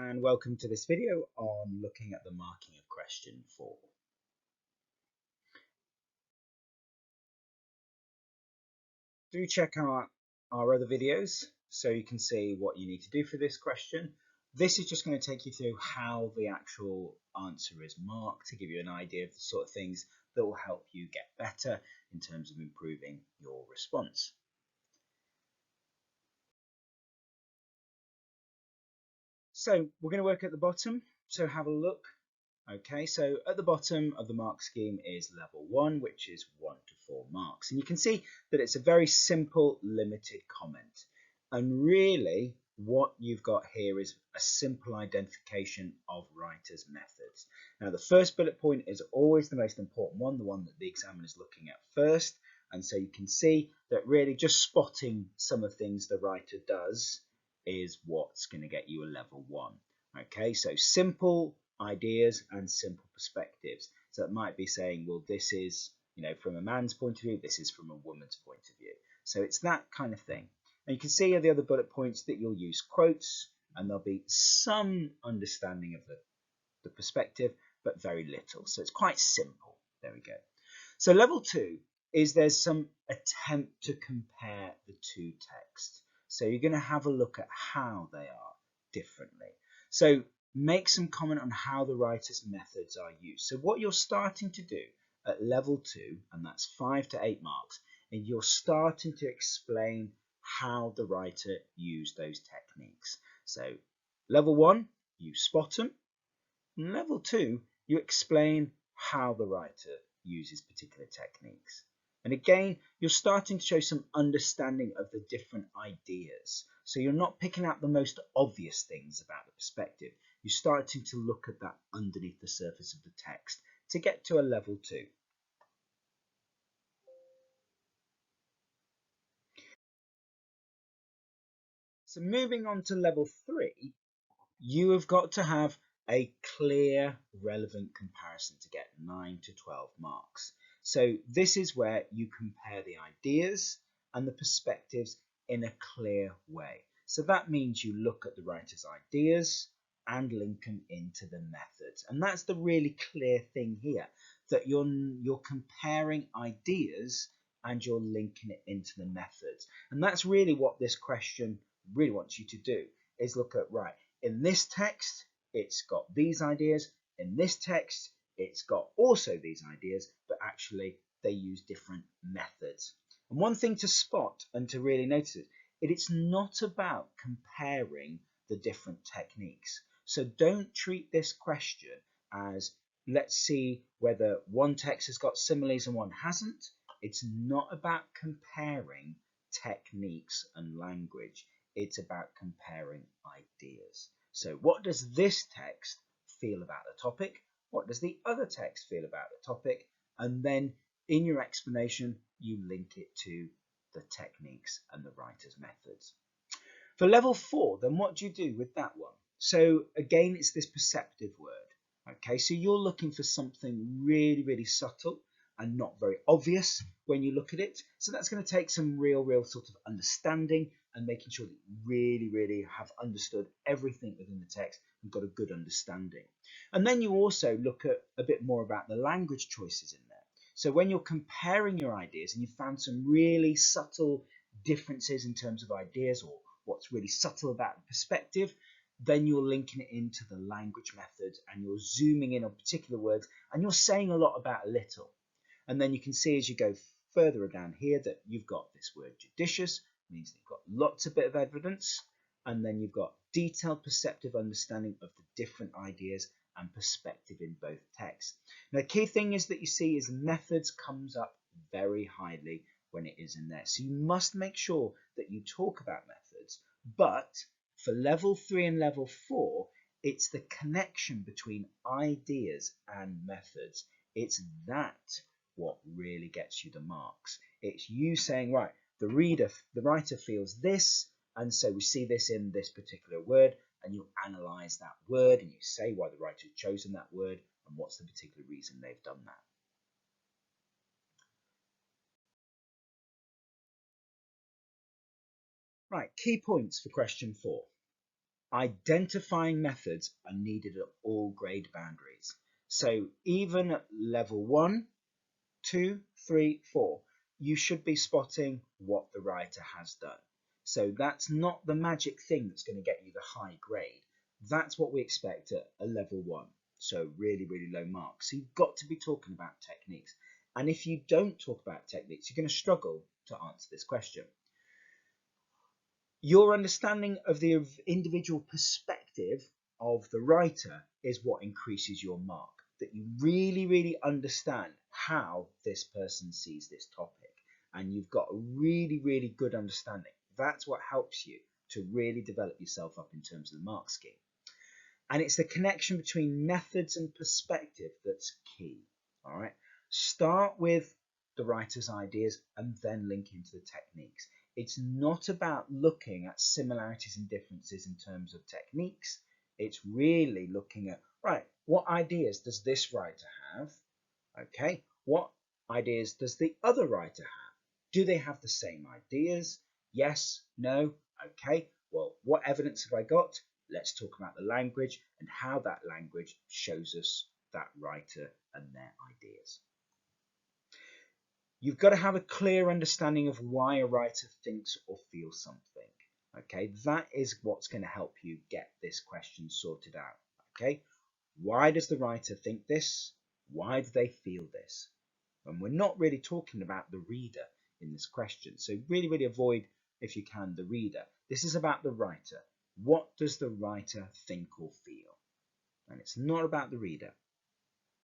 and welcome to this video on looking at the marking of question 4. Do check out our other videos so you can see what you need to do for this question. This is just going to take you through how the actual answer is marked to give you an idea of the sort of things that will help you get better in terms of improving your response. So we're going to work at the bottom, so have a look. Okay, so at the bottom of the mark scheme is level 1, which is 1 to 4 marks. And you can see that it's a very simple, limited comment. And really, what you've got here is a simple identification of writers' methods. Now, the first bullet point is always the most important one, the one that the examiner is looking at first. And so you can see that really just spotting some of the things the writer does is what's going to get you a level 1. Okay, so simple ideas and simple perspectives. So it might be saying, well, this is, from a man's point of view, this is from a woman's point of view. So it's that kind of thing. And you can see the other bullet points that you'll use quotes, and there'll be some understanding of the perspective, but very little. So it's quite simple. There we go. So level 2 is there's some attempt to compare the two texts. So you're going to have a look at how they are differently. So make some comment on how the writer's methods are used. So what you're starting to do at level 2, and that's 5 to 8 marks, and you're starting to explain how the writer used those techniques. So level 1, you spot them. And level 2, you explain how the writer uses particular techniques. And again, you're starting to show some understanding of the different ideas. So you're not picking out the most obvious things about the perspective. You're starting to look at that underneath the surface of the text to get to a level 2. So moving on to level 3, you have got to have a clear, relevant comparison to get 9 to 12 marks. So this is where you compare the ideas and the perspectives in a clear way. So that means you look at the writer's ideas and link them into the methods. And that's the really clear thing here, that you're comparing ideas and you're linking it into the methods. And that's really what this question really wants you to do, is look at, right, in this text, it's got these ideas. In this text, it's got also these ideas, but actually they use different methods. And one thing to spot and to really notice is it's not about comparing the different techniques. So don't treat this question as, let's see whether one text has got similes and one hasn't. It's not about comparing techniques and language. It's about comparing ideas. So what does this text feel about the topic? What does the other text feel about the topic? And then in your explanation, you link it to the techniques and the writer's methods. For level 4, then what do you do with that one? So again, it's this perceptive word. Okay, so you're looking for something really, really subtle and not very obvious when you look at it. So that's going to take some real sort of understanding and making sure that you really have understood everything within the text and got a good understanding. And then you also look at a bit more about the language choices in there. So when you're comparing your ideas and you found some really subtle differences in terms of ideas or what's really subtle about the perspective, then you're linking it into the language methods and you're zooming in on particular words and you're saying a lot about a little. And then you can see as you go further down here that you've got this word judicious, means that you've got lots of bit of evidence, and then you've got detailed perceptive understanding of the different ideas and perspective in both texts. Now, the key thing is that you see is methods comes up very highly when it is in there. So you must make sure that you talk about methods, but for level 3 and level 4, it's the connection between ideas and methods. It's that what really gets you the marks. It's you saying, right, the writer feels this, and so we see this in this particular word, and you analyze that word and you say why the writer has chosen that word and what's the particular reason they've done that. Right, key points for question 4. Identifying methods are needed at all grade boundaries. So even at level 1, 2, 3, 4, you should be spotting what the writer has done. So that's not the magic thing that's going to get you the high grade. That's what we expect at a level 1. So really, really low marks. So you've got to be talking about techniques. And if you don't talk about techniques, you're going to struggle to answer this question. Your understanding of the individual perspective of the writer is what increases your mark. That you really, really understand how this person sees this topic, and you've got a really, really good understanding. That's what helps you to really develop yourself up in terms of the mark scheme. And it's the connection between methods and perspective that's key. All right. Start with the writer's ideas and then link into the techniques. It's not about looking at similarities and differences in terms of techniques. It's really looking at, right, what ideas does this writer have? Okay, what ideas does the other writer have? Do they have the same ideas? Yes, no, okay. Well, what evidence have I got? Let's talk about the language and how that language shows us that writer and their ideas. You've got to have a clear understanding of why a writer thinks or feels something. Okay, that is what's going to help you get this question sorted out. Okay, why does the writer think this? Why do they feel this? And we're not really talking about the reader in this question. So really, really avoid, if you can, the reader. This is about the writer. What does the writer think or feel? And it's not about the reader.